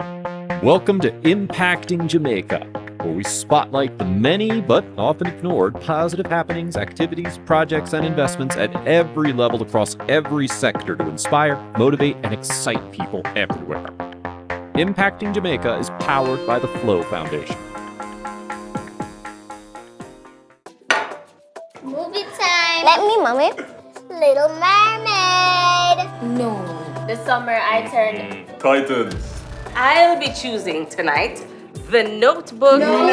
Welcome to Impacting Jamaica, where we spotlight the many but often ignored positive happenings, activities, projects, and investments at every level across every sector to inspire, motivate, and excite people everywhere. Impacting Jamaica is powered by the Flow Foundation. Movie time. Let me, mommy. Little Mermaid. No. This summer I turned. Titans. I'll be choosing tonight The Notebook. No.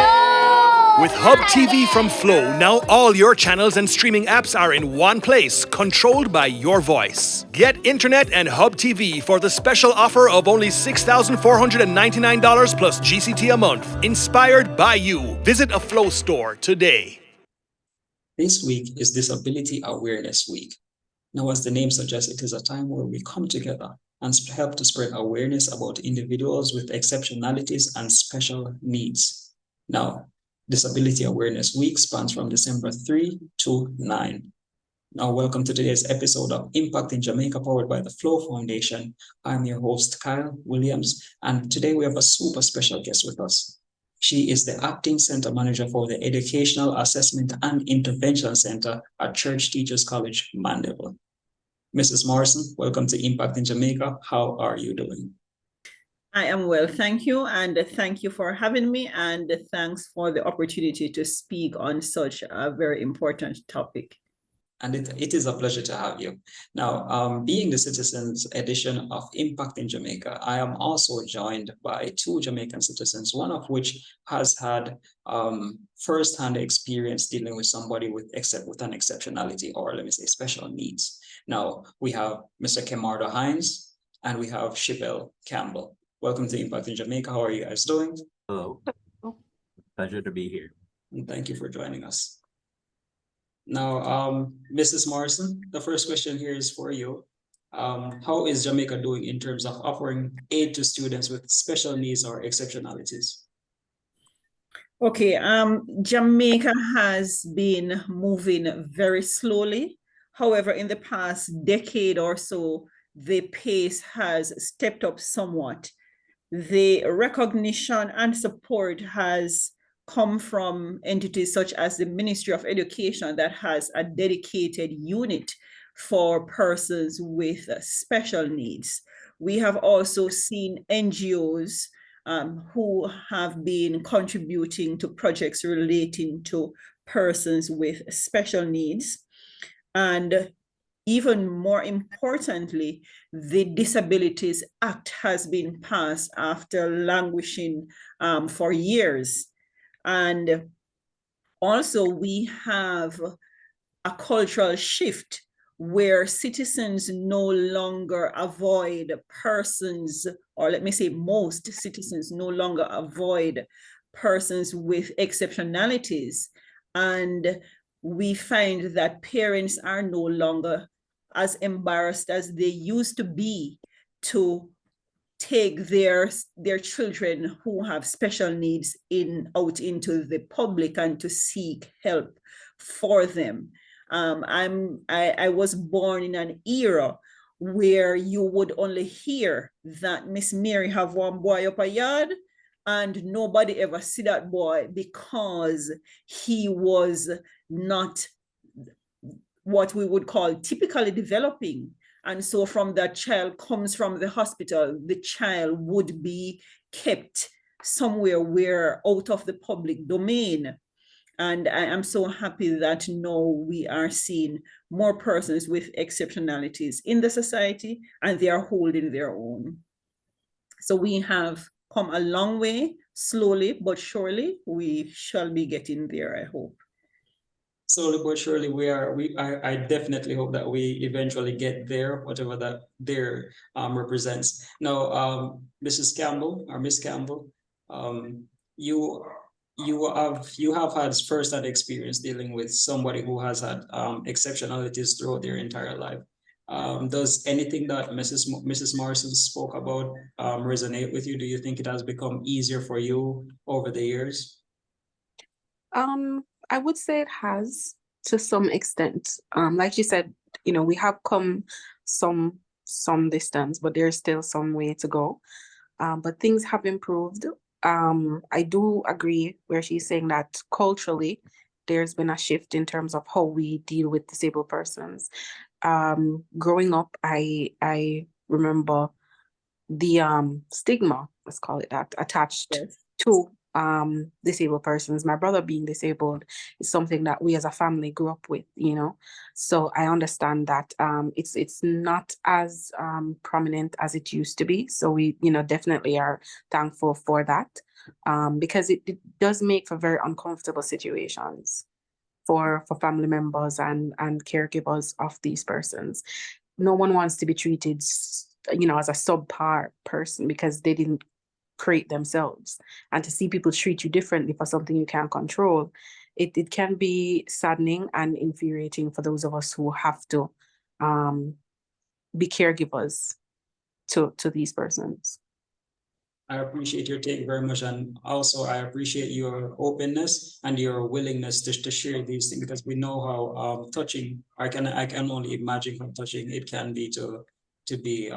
With Hub TV from Flow, now all your channels and streaming apps are in one place, controlled by your voice. Get internet and Hub TV for the special offer of only $6,499 plus GCT a month. Inspired by you. Visit a Flow store today. This week is Disability Awareness Week. Now, as the name suggests, it is a time where we come together and help to spread awareness about individuals with exceptionalities and special needs. Now, Disability Awareness Week spans from December 3 to 9. Now, welcome to today's episode of Impact in Jamaica, powered by the Flow Foundation. I'm your host, Kyle Williams, and today we have a super special guest with us. She is the Acting Center Manager for the Educational Assessment and Intervention Center at Church Teachers College, Mandeville. Mrs. Morrison, welcome to Impact in Jamaica. How are you doing? I am well, thank you. And thank you for having me. And thanks for the opportunity to speak on such a very important topic. And it is a pleasure to have you. Now, being the Citizens edition of Impact in Jamaica, I am also joined by two Jamaican citizens, one of which has had first-hand experience dealing with somebody with an exceptionality, or let me say special needs. Now, we have Mr. Kemardo Hines and we have Chibelle Campbell. Welcome to Impact in Jamaica. How are you guys doing? Hello. Pleasure to be here. And thank you for joining us. Now, Mrs. Morrison, the first question here is for you. How is Jamaica doing in terms of offering aid to students with special needs or exceptionalities? Okay, Jamaica has been moving very slowly. However, in the past decade or so, the pace has stepped up somewhat. The recognition and support has come from entities such as the Ministry of Education that has a dedicated unit for persons with special needs. We have also seen NGOs who have been contributing to projects relating to persons with special needs. And even more importantly, the Disabilities Act has been passed after languishing for years. And also we have a cultural shift where citizens no longer avoid persons, or let me say most citizens no longer avoid persons with exceptionalities. And we find that parents are no longer as embarrassed as they used to be to take their children who have special needs out into the public and to seek help for them. I was born in an era where you would only hear that Miss Mary have one boy up a yard and nobody ever see that boy because he was not what we would call typically developing. And so from that child comes from the hospital, the child would be kept somewhere where out of the public domain. And I am so happy that now we are seeing more persons with exceptionalities in the society and they are holding their own. So we have come a long way, slowly but surely. We shall be getting there, I hope. Slowly but surely, I definitely hope that we eventually get there, whatever that there represents. Now, Mrs. Campbell or Miss Campbell, you have had first-hand experience dealing with somebody who has had exceptionalities throughout their entire life. Does anything that Mrs. Morrison spoke about resonate with you? Do you think it has become easier for you over the years? I would say it has to some extent. Like you said, we have come some distance, but there's still some way to go. but things have improved. I do agree where she's saying that culturally, there's been a shift in terms of how we deal with disabled persons. Growing up, I remember the stigma, let's call it that, attached to disabled persons. My brother being disabled is something that we as a family grew up with, you know. So I understand that it's not as prominent as it used to be. So we, you know, definitely are thankful for that, because it does make for very uncomfortable situations for family members and caregivers of these persons. No one wants to be treated, you know, as a subpar person because they didn't create themselves. And to see people treat you differently for something you can't control, it can be saddening and infuriating for those of us who have to be caregivers to these persons. I appreciate your take very much, and also I appreciate your openness and your willingness to share these things, because we know how touching, I can only imagine how touching it can be to be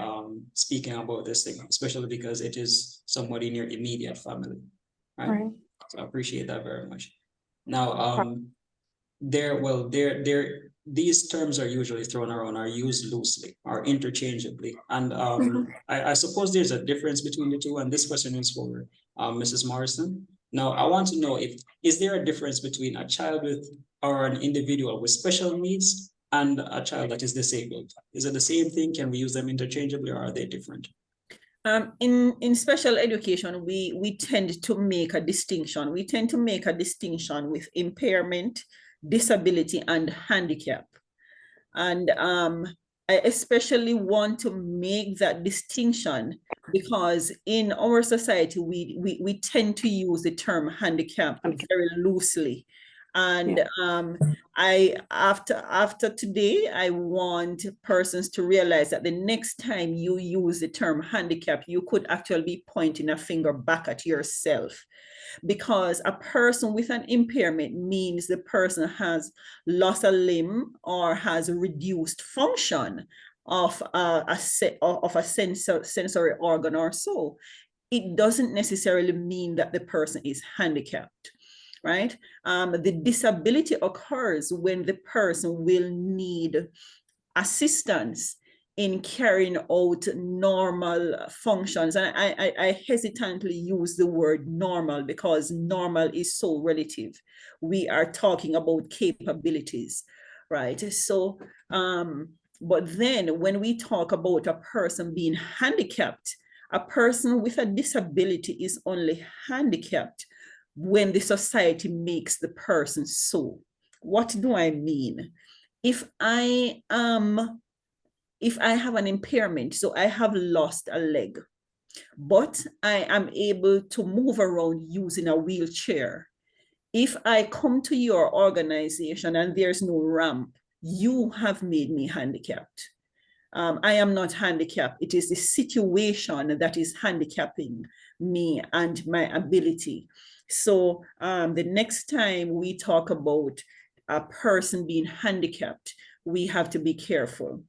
speaking about this thing, especially because it is somebody in your immediate family, right? So I appreciate that very much. Now, these terms are usually thrown around, are used loosely or interchangeably. And I suppose there's a difference between the two. And this question is for Mrs. Morrison. Now, I want to know, is there a difference between a child with or an individual with special needs and a child that is disabled? Is it the same thing? Can we use them interchangeably, or are they different? In special education, we tend to make a distinction. We tend to make a distinction with impairment, disability, and handicap. And I especially want to make that distinction because in our society, we tend to use the term handicap very loosely. And after today, I want persons to realize that the next time you use the term handicap, you could actually be pointing a finger back at yourself, because a person with an impairment means the person has lost a limb or has reduced function of a sensory organ or so. It doesn't necessarily mean that the person is handicapped, right? The disability occurs when the person will need assistance in carrying out normal functions. And I hesitantly use the word normal because normal is so relative. We are talking about capabilities, right? So, but then when we talk about a person being handicapped, a person with a disability is only handicapped when the society makes the person so. What do I mean? If I have an impairment, so I have lost a leg, but I am able to move around using a wheelchair. If I come to your organization and there's no ramp, you have made me handicapped. I am not handicapped. It is the situation that is handicapping me and my ability. So the next time we talk about a person being handicapped, we have to be careful.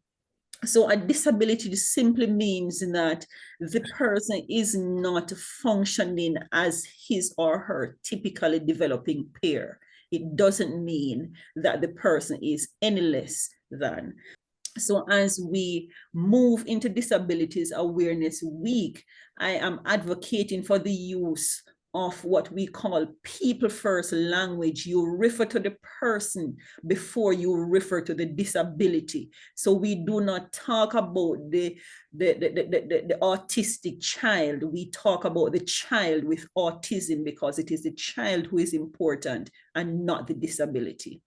So a disability simply means that the person is not functioning as his or her typically developing peer. It doesn't mean that the person is any less than. So as we move into Disabilities Awareness Week, I am advocating for the use of what we call people first language. You refer to the person before you refer to the disability. So we do not talk about the autistic child. We talk about the child with autism because it is the child who is important and not the disability.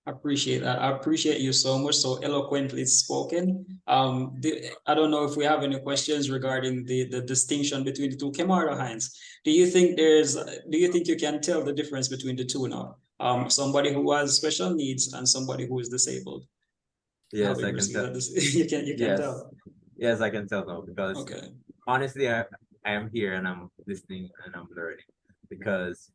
Appreciate that. I appreciate you so much, so eloquently spoken. I don't know if we have any questions regarding the distinction between the two. Kemara Hines, do you think you can tell the difference between the two now? Somebody who has special needs and somebody who is disabled. Yes, I can tell. You can tell. Yes, I can tell now because honestly, I am here and I'm listening and I'm learning because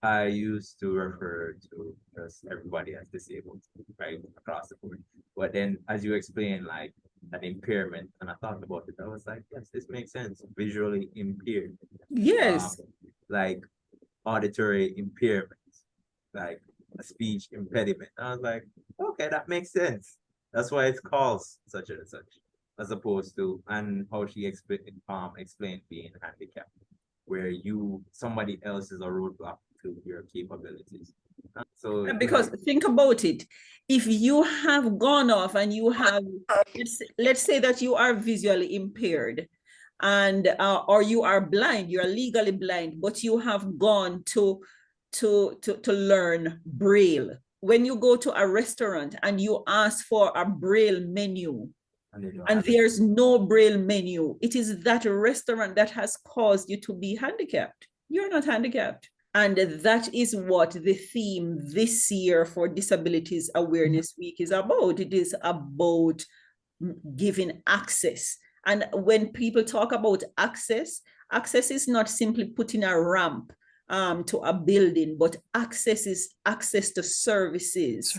I used to refer to just everybody as disabled, right, across the board. But then, as you explained, like an impairment, and I thought about it. I was like, yes, this makes sense. Visually impaired, Yes. like auditory impairment, like a speech impediment. I was like, okay, that makes sense. That's why it's called such and such, as opposed to, and how she explained being handicapped, where somebody else is a roadblock to your capabilities. So because think about it, if you have gone off and you have, let's say that you are visually impaired, and or you are blind, you are legally blind, but you have gone to learn Braille. When you go to a restaurant and you ask for a Braille menu, and there's no Braille menu, it is that restaurant that has caused you to be handicapped. You're not handicapped. And that is what the theme this year for Disabilities Awareness Week is about. It is about giving access. And when people talk about access, access is not simply putting a ramp to a building, but access is access to services,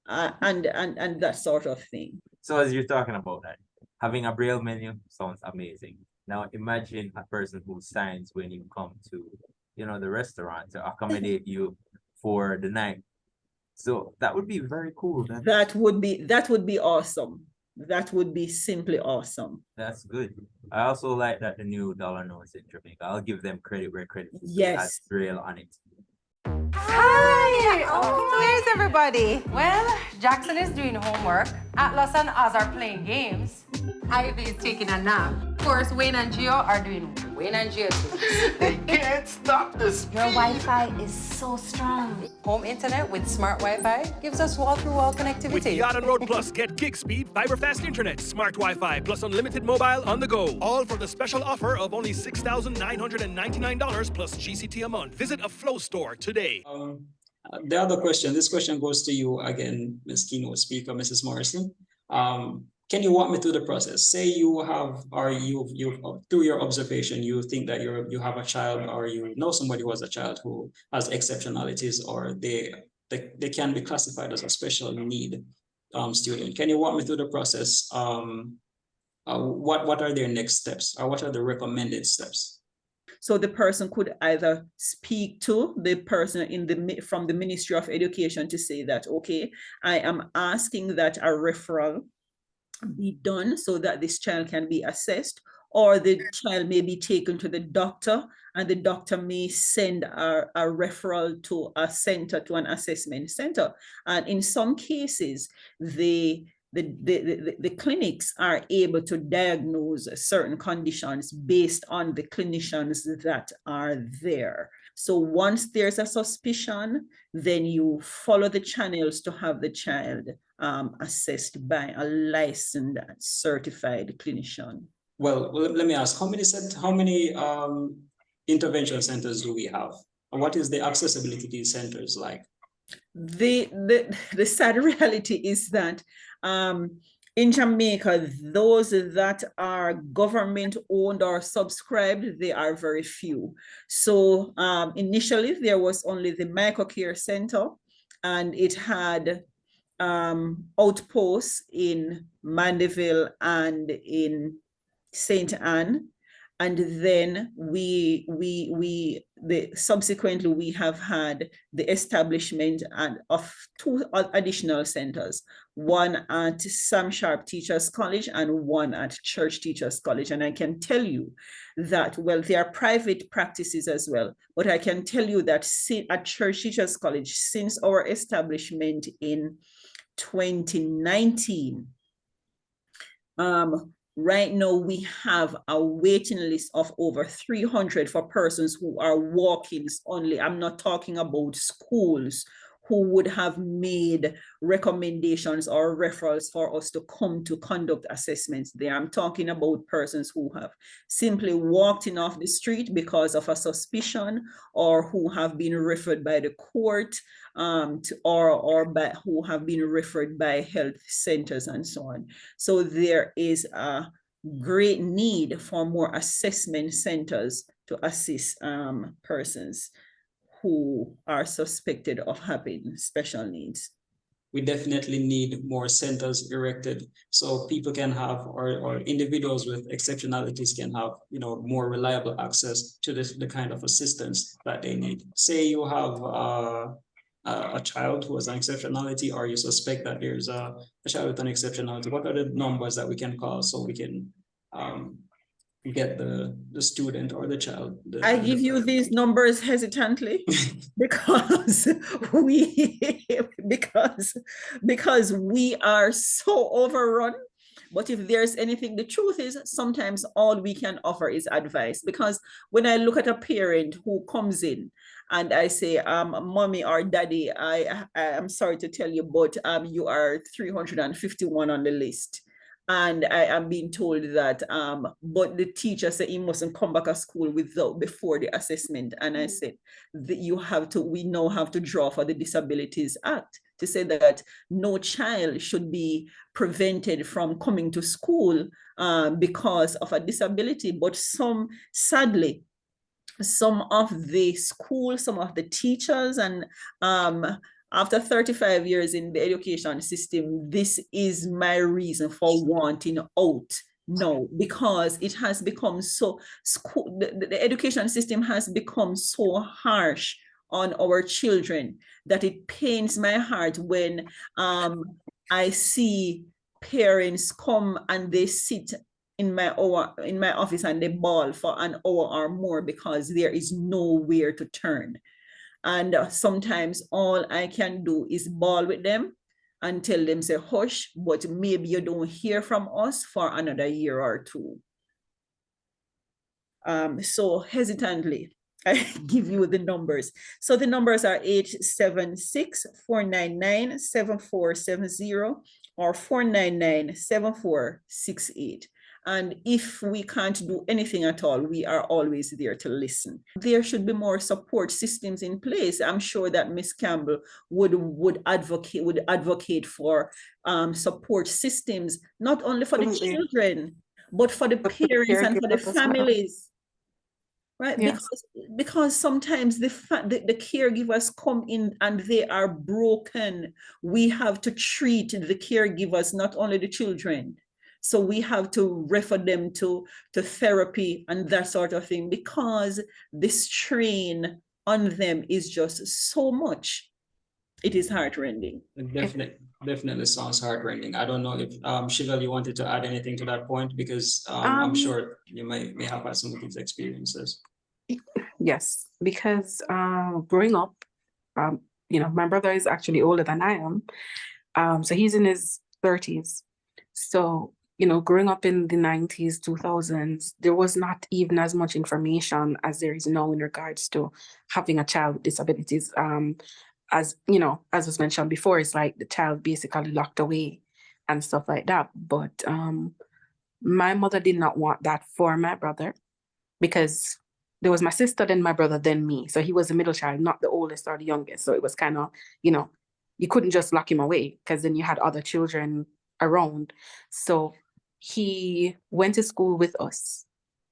and that sort of thing. So as you're talking about that, having a Braille menu sounds amazing. Now imagine a person who signs when you come to, the restaurant to accommodate you for the night. So that would be very cool. That would be awesome. That would be simply awesome. That's good. I also like that the new dollar notes in Jamaica. I'll give them credit where credit is due. Yes. Has Braille on it. Hi! Oh, where's everybody? Well, Jackson is doing homework. Atlas and Oz are playing games. Ivy is taking a nap. Of course, Wayne and Gio are doing Wayne and Gio things. They can't stop this. Your Wi-Fi is so strong. Home internet with smart Wi-Fi gives us wall-to-wall connectivity. With Yacht and Road Plus, get gig speed, fiber fast internet, smart Wi-Fi, plus unlimited mobile on the go. All for the special offer of only $6,999 plus GCT a month. Visit a Flow store today. The other question, this question goes to you again, Ms. Keynote Speaker, Mrs. Morrison. Can you walk me through the process? Say you have, or you through your observation, you think that you have a child, or you know somebody who has a child who has exceptionalities, or they can be classified as a special need student. Can you walk me through the process? What are their next steps, or what are the recommended steps? So the person could either speak to the person from the Ministry of Education to say that, okay, I am asking that a referral be done so that this child can be assessed, or the child may be taken to the doctor, and the doctor may send a referral to a center, to an assessment center. And in some cases, the clinics are able to diagnose certain conditions based on the clinicians that are there. So once there's a suspicion, then you follow the channels to have the child assessed by a licensed, certified clinician. Well, let me ask, how many intervention centers do we have? And what is the accessibility to these centers like? The sad reality is that in Jamaica, those that are government owned or subscribed, they are very few. So initially there was only the Microcare Center, and it had outposts in Mandeville and in St. Anne. And then subsequently we have had the establishment of 2 additional centers, one at Sam Sharp Teachers College and one at Church Teachers College. And I can tell you that, well, there are private practices as well, but I can tell you that at Church Teachers College, since our establishment in 2019, right now, we have a waiting list of over 300 for persons who are walk-ins only. I'm not talking about schools who would have made recommendations or referrals for us to come to conduct assessments there. I'm talking about persons who have simply walked in off the street because of a suspicion, or who have been referred by the court, who have been referred by health centers and so on. So there is a great need for more assessment centers to assist persons who are suspected of having special needs. we definitely need more centers erected so people can have, or individuals with exceptionalities can have, more reliable access to the kind of assistance that they need. Say you have a child who has an exceptionality, or you suspect that there's a child with an exceptionality. What are the numbers that we can call so we can get the student or the child? I give you these numbers hesitantly because we because we are so overrun. But if there's anything, the truth is sometimes all we can offer is advice. Because when I look at a parent who comes in and I say, mommy or daddy, I'm sorry to tell you, but you are 351 on the list. And I am being told that, but the teacher said he mustn't come back to school before the assessment. And I said, we now have to draw for the Disabilities Act to say that no child should be prevented from coming to school because of a disability. But sadly, some of the schools, some of the teachers, and after 35 years in the education system, this is my reason for wanting out now, because it has become so, the education system has become so harsh on our children that it pains my heart when I see parents come and they sit in my office and they bawl for an hour or more because there is nowhere to turn. And sometimes all I can do is bawl with them and tell them, say, hush, but maybe you don't hear from us for another year or two. So hesitantly, I give you the numbers. So the numbers are 876-499-7470 or 499-7468. And if we can't do anything at all, we are always there to listen. There should be more support systems in place. I'm sure that Ms. Campbell would advocate for support systems, not only for the children, but for the parents and for the families. Right, yes. because sometimes the caregivers come in and they are broken. We have to treat the caregivers, not only the children. So we have to refer them to therapy and that sort of thing, because the strain on them is just so much. It is heartrending. It definitely sounds heartrending. I don't know if Shival, you wanted to add anything to that point, because I'm sure you may have had some of these experiences. Yes, because growing up, my brother is actually older than I am. So he's in his 30s. So, growing up in the 90s, 2000s, there was not even as much information as there is now in regards to having a child with disabilities. As was mentioned before, it's like the child basically locked away and stuff like that. But my mother did not want that for my brother, because there was my sister, then my brother, then me. So he was the middle child, not the oldest or the youngest. So it was kind of, you couldn't just lock him away, because then you had other children around. So he went to school with us.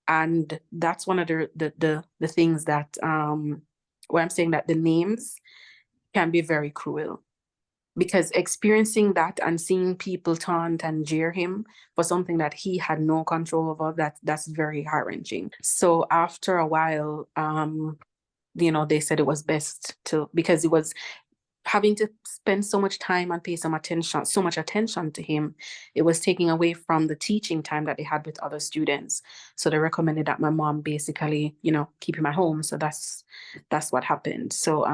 And that's one of the things that, where I'm saying that the names can be very cruel, because experiencing that and seeing people taunt and jeer him for something that he had no control over, that's very heart-wrenching. So after a while, they said it was best to, because it was having to spend so much time and pay so much attention to him, it was taking away from the teaching time that they had with other students. So they recommended that my mom basically, keep him at home. So that's what happened. So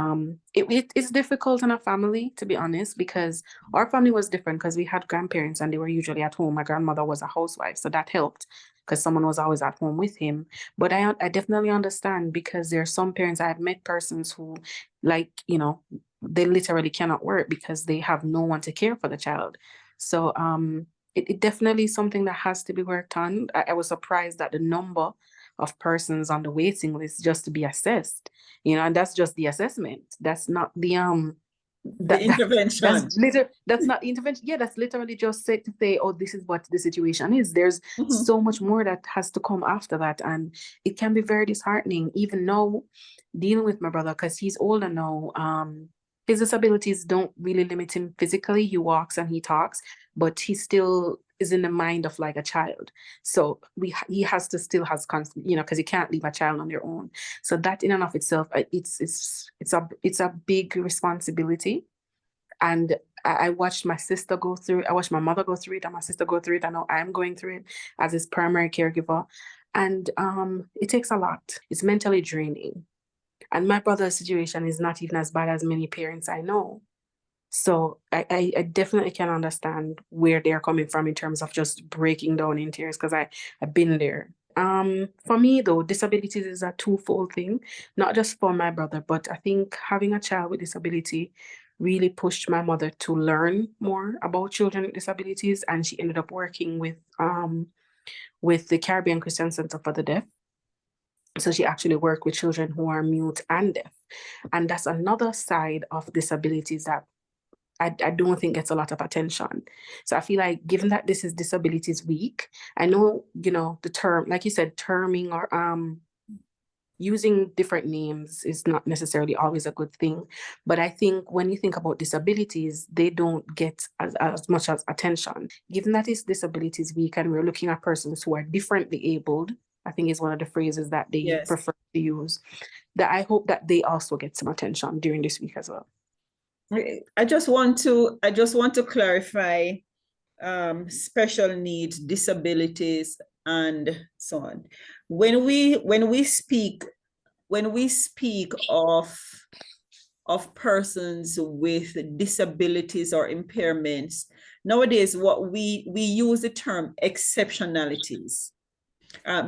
it's difficult in a family, to be honest, because our family was different, because we had grandparents and they were usually at home. My grandmother was a housewife, so that helped, because someone was always at home with him. But I definitely understand, because there are some parents, I have met persons who, they literally cannot work because they have no one to care for the child. So it definitely is something that has to be worked on. I was surprised at the number of persons on the waiting list just to be assessed, and that's just the assessment. That's not the intervention. That's not the intervention. Yeah, that's literally just to say, oh, this is what the situation is. There's so much more that has to come after that. And it can be very disheartening, even now, dealing with my brother, because he's older now. His disabilities don't really limit him physically. He walks and he talks, but he still is in the mind of like a child. So he still has constant, because you can't leave a child on their own. So that in and of itself, it's a big responsibility. And I watched my sister go through it. I watched my mother go through it, and my sister go through it. I know I'm going through it as his primary caregiver. And it takes a lot. It's mentally draining. And my brother's situation is not even as bad as many parents I know. So I definitely can understand where they're coming from in terms of just breaking down in tears, because I've been there. For me, though, disabilities is a twofold thing, not just for my brother, but I think having a child with disability really pushed my mother to learn more about children with disabilities, and she ended up working with the Caribbean Christian Center for the Deaf. So she actually worked with children who are mute and deaf. And that's another side of disabilities that I don't think gets a lot of attention. So I feel like, given that this is Disabilities Week, I know, the term, like you said, terming or using different names is not necessarily always a good thing. But I think when you think about disabilities, they don't get as much as attention. Given that it's Disabilities Week and we're looking at persons who are differently abled, I think is one of the phrases that they prefer to use, that I hope that they also get some attention during this week as well. I just want to clarify special needs, disabilities, and so on. When we speak of persons with disabilities or impairments, nowadays what we use the term exceptionalities.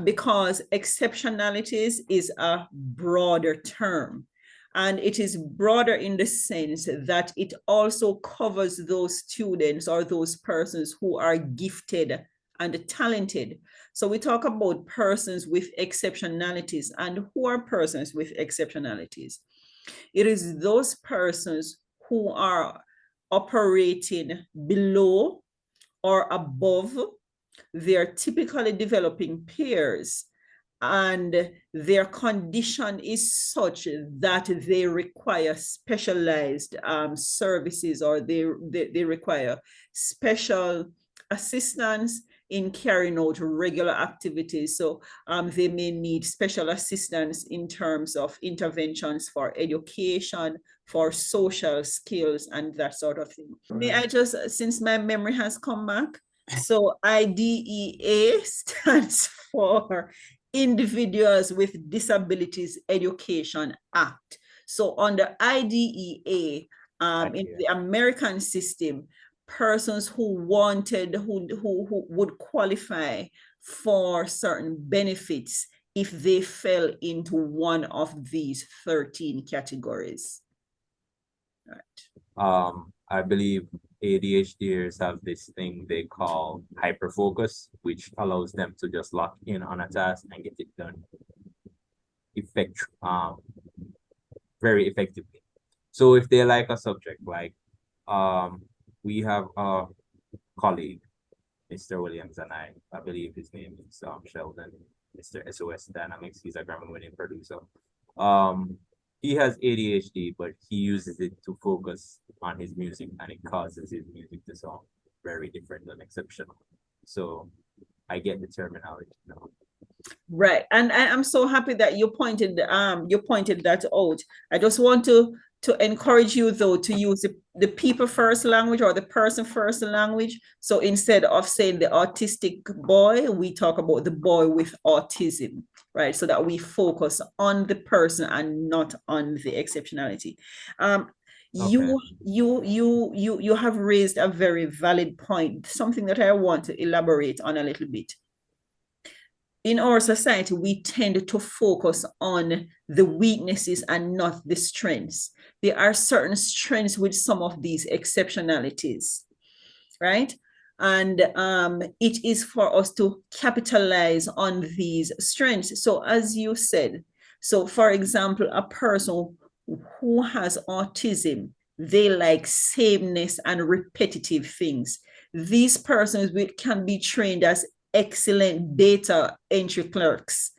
Because exceptionalities is a broader term, and it is broader in the sense that it also covers those students or those persons who are gifted and talented. So we talk about persons with exceptionalities, and who are persons with exceptionalities? It is those persons who are operating below or above their typically developing peers, and their condition is such that they require specialized services, or they require special assistance in carrying out regular activities. So they may need special assistance in terms of interventions for education, for social skills, and that sort of thing. May I just, since my memory has come back, so IDEA stands for Individuals with Disabilities Education Act. So under IDEA, in the American system, persons who would qualify for certain benefits if they fell into one of these 13 categories. Right. I believe ADHDers have this thing they call hyperfocus, which allows them to just lock in on a task and get it done very effectively. So if they like a subject, like we have a colleague, Mr. Williams, and I believe his name is Sheldon, Mr. SOS Dynamics. He's a Grammy-winning producer. He has ADHD, but he uses it to focus on his music, and it causes his music to sound very different and exceptional. So I get the terminology now. Right, and I'm so happy that you pointed that out. I just want to encourage you, though, to use the people first language or the person first language. So instead of saying the autistic boy, we talk about the boy with autism, right? So that we focus on the person and not on the exceptionality. You have raised a very valid point, something that I want to elaborate on a little bit. In our society, we tend to focus on the weaknesses and not the strengths. There are certain strengths with some of these exceptionalities, right? And it is for us to capitalize on these strengths. So as you said, so for example, a person who has autism, they like sameness and repetitive things. These persons can be trained as excellent data entry clerks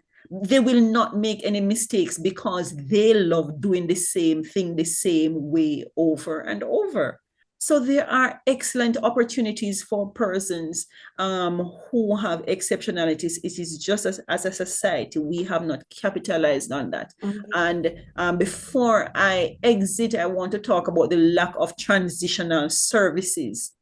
they will not make any mistakes because they love doing the same thing the same way over and over. So there are excellent opportunities for persons who have exceptionalities. It is just as a society, we have not capitalized on that. And before I exit, I want to talk about the lack of transitional services.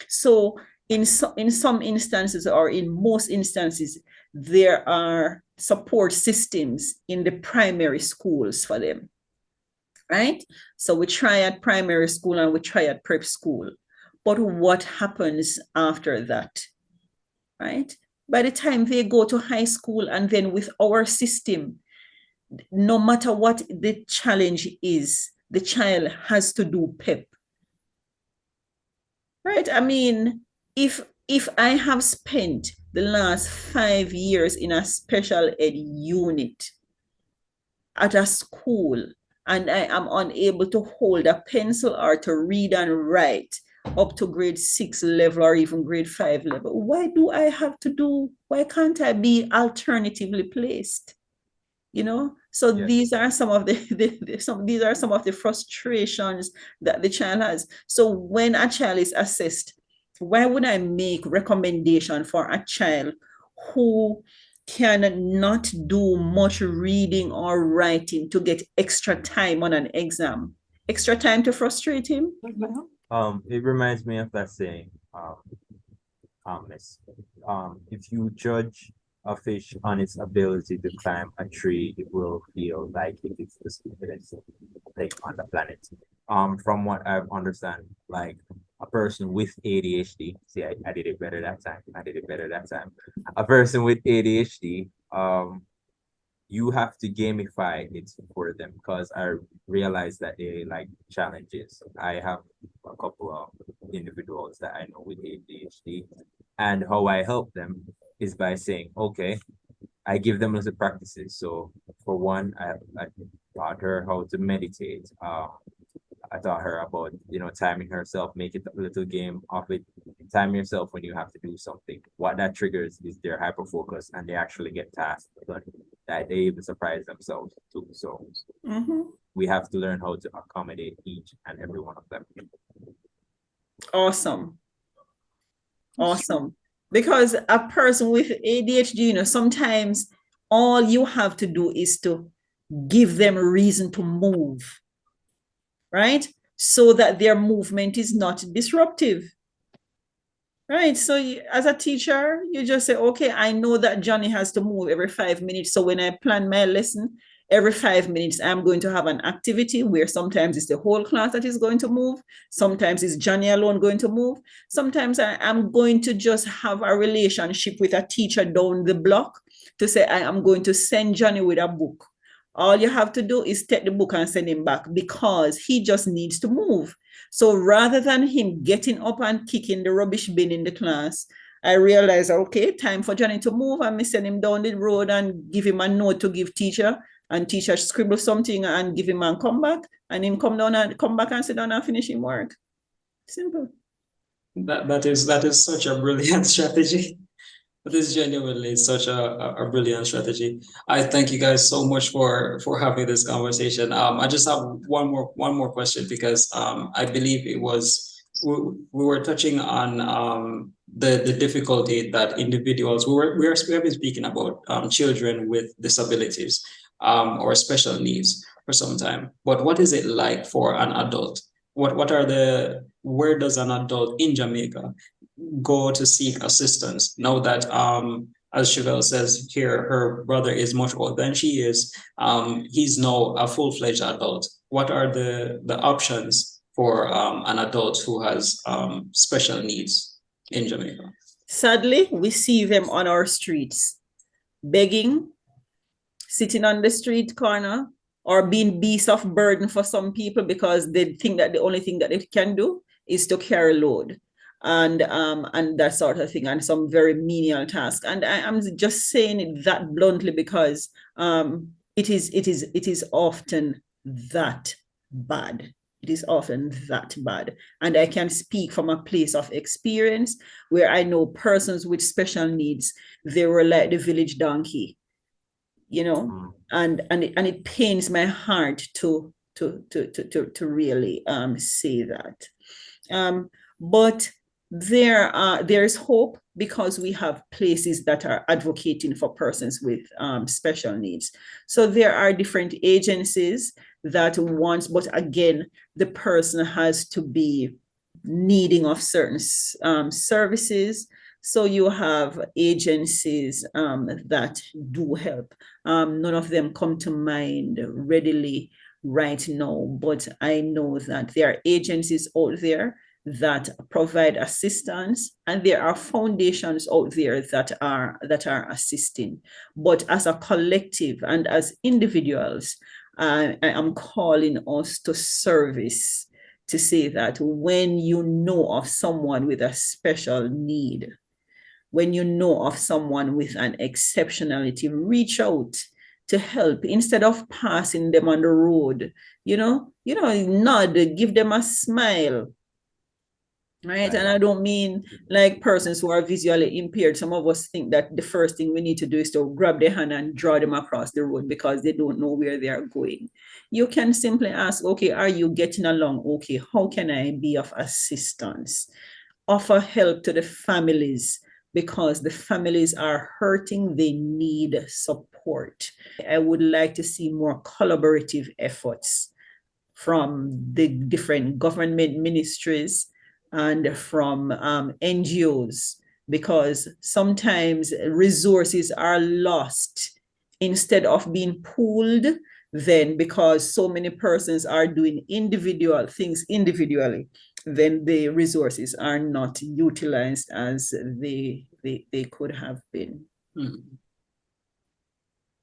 So in some instances, or in most instances, there are support systems in the primary schools for them. Right? So we try at primary school and we try at prep school. But what happens after that? Right? By the time they go to high school, and then with our system, no matter what the challenge is, the child has to do PEP. Right? I mean, if I have spent the last 5 years in a special ed unit at a school, and I am unable to hold a pencil or to read and write up to grade 6 level or even grade 5 level, why can't I be alternatively placed? You know, so these are some of these are some of the frustrations that the child has. So when a child is assessed, why would I make recommendation for a child who cannot do much reading or writing to get extra time on an exam? Extra time to frustrate him? It reminds me of that saying, if you judge a fish on its ability to climb a tree, it will feel like it is the stupidest thing on the planet. From what I've understand, like a person with ADHD, see, I did it better that time. A person with ADHD, you have to gamify it for them, because I realize that they like challenges. I have a couple of individuals that I know with ADHD, and how I help them is by saying, okay, I give them little practices. So for one, I taught her how to meditate. I taught her about, timing herself, make it a little game of it. Time yourself when you have to do something. What that triggers is their hyperfocus, and they actually get tasks done that they even surprise themselves too. So we have to learn how to accommodate each and every one of them. Awesome. Because a person with ADHD, sometimes all you have to do is to give them a reason to move, right? So that their movement is not disruptive, right? So as a teacher, you just say, okay, I know that Johnny has to move every 5 minutes. So when I plan my lesson, every 5 minutes, I'm going to have an activity where sometimes it's the whole class that is going to move. Sometimes it's Johnny alone going to move. Sometimes I'm going to just have a relationship with a teacher down the block to say, I am going to send Johnny with a book. All you have to do is take the book and send him back, because he just needs to move. So rather than him getting up and kicking the rubbish bin in the class, I realized, okay, time for Johnny to move, and me send him down the road and give him a note to give teacher, and teacher scribble something and give him and come back, and him come back and sit down and finish him work. Simple. That is such a brilliant strategy. That is genuinely such a brilliant strategy. I thank you guys so much for having this conversation. I just have one more question, because I believe it was we were touching on the difficulty that individuals we have been speaking about children with disabilities or special needs for some time. But what is it like for an adult? Where does an adult in Jamaica go to seek assistance now that as Chevelle says here, her brother is much older than she is? He's now a full-fledged adult. What are the options for an adult who has special needs in Jamaica? Sadly, we see them on our streets, begging, sitting on the street corner, or being beasts of burden for some people, because they think that the only thing that they can do is to carry load and that sort of thing, and some very menial task. And I'm just saying it that bluntly, because it is often that bad. It is often that bad. And I can speak from a place of experience where I know persons with special needs, they were like the village donkey. and it pains my heart to really say that. But there's hope because we have places that are advocating for persons with special needs. So there are different agencies that want, but again, the person has to be needing of certain services. So you have agencies that do help. None of them come to mind readily right now, but I know that there are agencies out there that provide assistance, and there are foundations out there that are assisting. But as a collective and as individuals, I am calling us to service, to say that when you know of someone with a special need, when you know of someone with an exceptionality, reach out to help instead of passing them on the road. Nod, give them a smile. Right. And I don't mean like persons who are visually impaired. Some of us think that the first thing we need to do is to grab their hand and draw them across the road because they don't know where they are going. You can simply ask, okay, are you getting along? Okay, how can I be of assistance? Offer help to the families because the families are hurting, they need support. I would like to see more collaborative efforts from the different government ministries and from NGOs, because sometimes resources are lost instead of being pooled, then because so many persons are doing individual things individually, then the resources are not utilized as they could have been.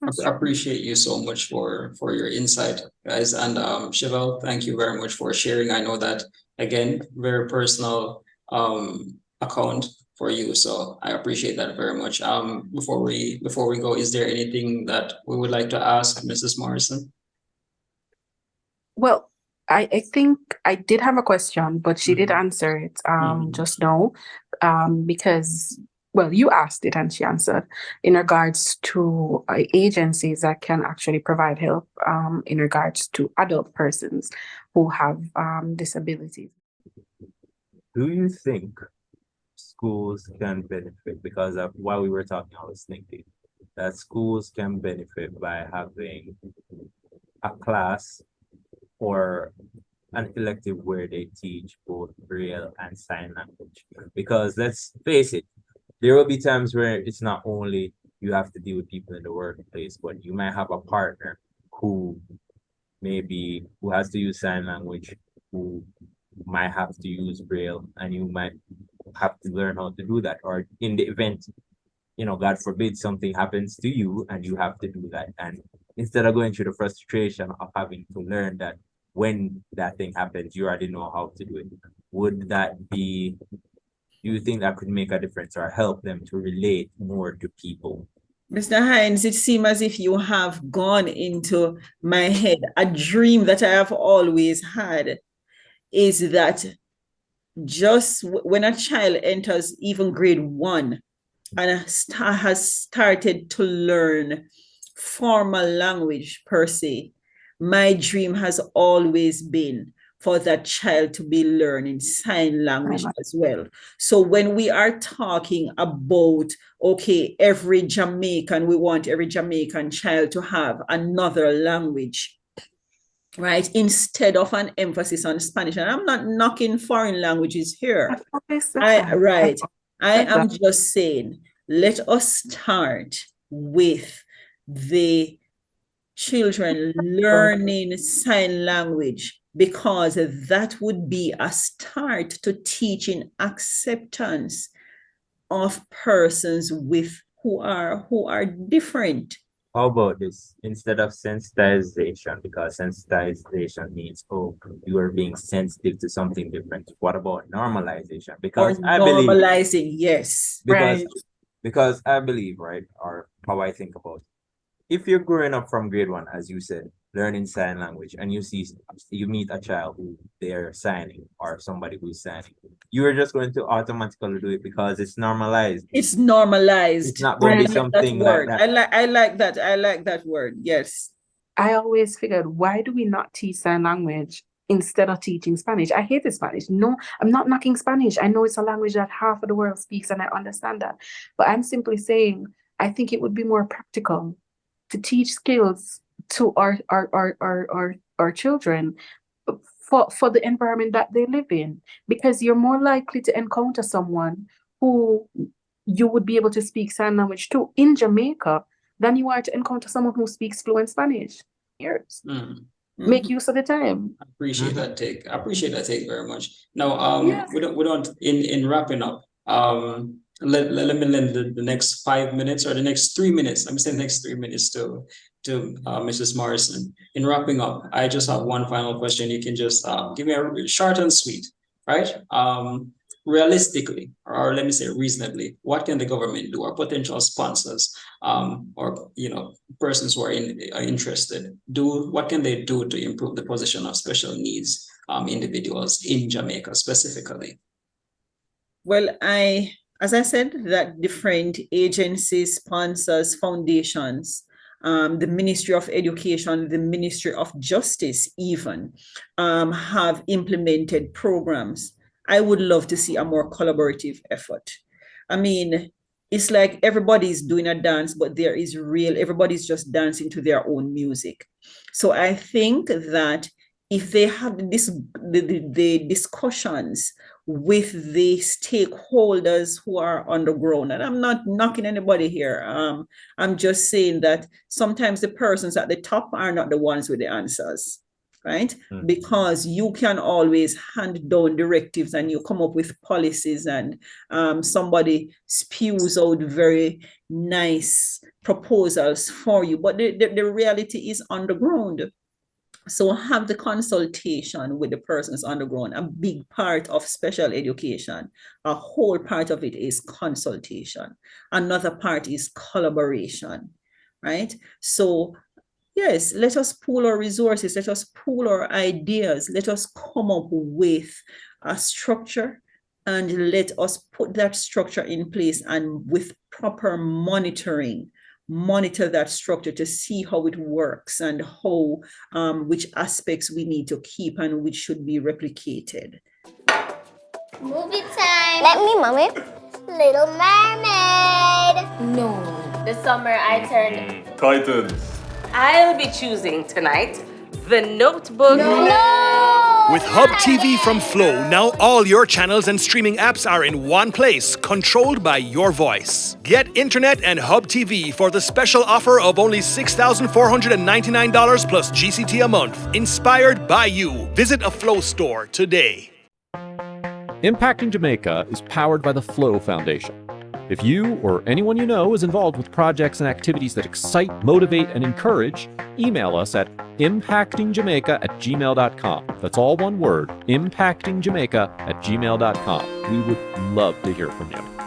I appreciate you so much for your insight, guys. And Chevelle, thank you very much for sharing. I know that, again, very personal account for you. So I appreciate that very much. Before we go, is there anything that we would like to ask Mrs. Morrison? Well, I think I did have a question, but she did answer it just now, because, well, you asked it and she answered in regards to agencies that can actually provide help in regards to adult persons who have disabilities. Do you think schools can benefit? Because while we were talking, I was thinking that schools can benefit by having a class or an elective where they teach both Braille and sign language. Because let's face it, there will be times where it's not only you have to deal with people in the workplace, but you might have a partner who has to use sign language, who might have to use Braille, and you might have to learn how to do that. Or in the event, God forbid something happens to you and you have to do that. And instead of going through the frustration of having to learn that when that thing happens, you already know how to do it. Do you think that could make a difference or help them to relate more to people? Mr. Hines, it seems as if you have gone into my head. A dream that I have always had is that just when a child enters even grade 1 and has started to learn formal language per se, my dream has always been for that child to be learning sign language as well. So when we are talking about, okay, we want every Jamaican child to have another language, right? Instead of an emphasis on Spanish. And I'm not knocking foreign languages here. I am just saying, let us start with the children learning sign language, because that would be a start to teaching acceptance of persons who are different. How about this? Instead of sensitization, because sensitization means, you are being sensitive to something different. What about normalization? Because I believe normalizing, yes. Because I believe, right, or how I think about it, if you're growing up from grade 1, as you said, learning sign language, and you meet a child who they're signing or somebody who's signing, you're just going to automatically do it because it's normalized. It's normalized. It's not going to be I like that something like word. that. I like that. I like that word. Yes. I always figured, why do we not teach sign language instead of teaching Spanish? I hated Spanish. No, I'm not knocking Spanish. I know it's a language that half of the world speaks, and I understand that. But I'm simply saying, I think it would be more practical to teach skills to our children for the environment that they live in, because you're more likely to encounter someone who you would be able to speak sign language to in Jamaica than you are to encounter someone who speaks fluent Spanish. Years. Make use of the time. I appreciate that take. I appreciate that take very much. Now, Yes. we don't in wrapping up. Let me lend the next 5 minutes or the next 3 minutes. Let me say the next 3 minutes to Mrs. Morrison. In wrapping up, I just have one final question. You can just give me a short and sweet, right? Realistically, or let me say reasonably, what can the government do, or potential sponsors, or persons who are interested do? What can they do to improve the position of special needs individuals in Jamaica specifically? Well, as I said, that different agencies, sponsors, foundations, the Ministry of Education, the Ministry of Justice even have implemented programs. I would love to see a more collaborative effort. I mean, it's like everybody's doing a dance, but everybody's just dancing to their own music. So I think that if they have the discussions with the stakeholders who are on the ground, and I'm not knocking anybody here, I'm just saying that sometimes the persons at the top are not the ones with the answers, right? Because you can always hand down directives and you come up with policies, and somebody spews out very nice proposals for you, but the reality is on the ground. So have the consultation with the persons on the ground. A big part of special education, a whole part of it is consultation. Another part is collaboration, right? So yes, let us pool our resources, let us pool our ideas, let us come up with a structure, and let us put that structure in place, and with proper monitoring, monitor that structure to see how it works and how which aspects we need to keep and which should be replicated. Movie time. Let me, mommy. Little Mermaid. No. This summer I turned. Titans. I'll be choosing tonight The Notebook. No. With Hub TV from Flow, now all your channels and streaming apps are in one place, controlled by your voice. Get internet and Hub TV for the special offer of only $6,499 plus GCT a month. Inspired by you. Visit a Flow store today. Impacting Jamaica is powered by the Flow Foundation. If you or anyone you know is involved with projects and activities that excite, motivate, and encourage, email us at impactingjamaica@gmail.com. That's all one word, impactingjamaica@gmail.com. We would love to hear from you.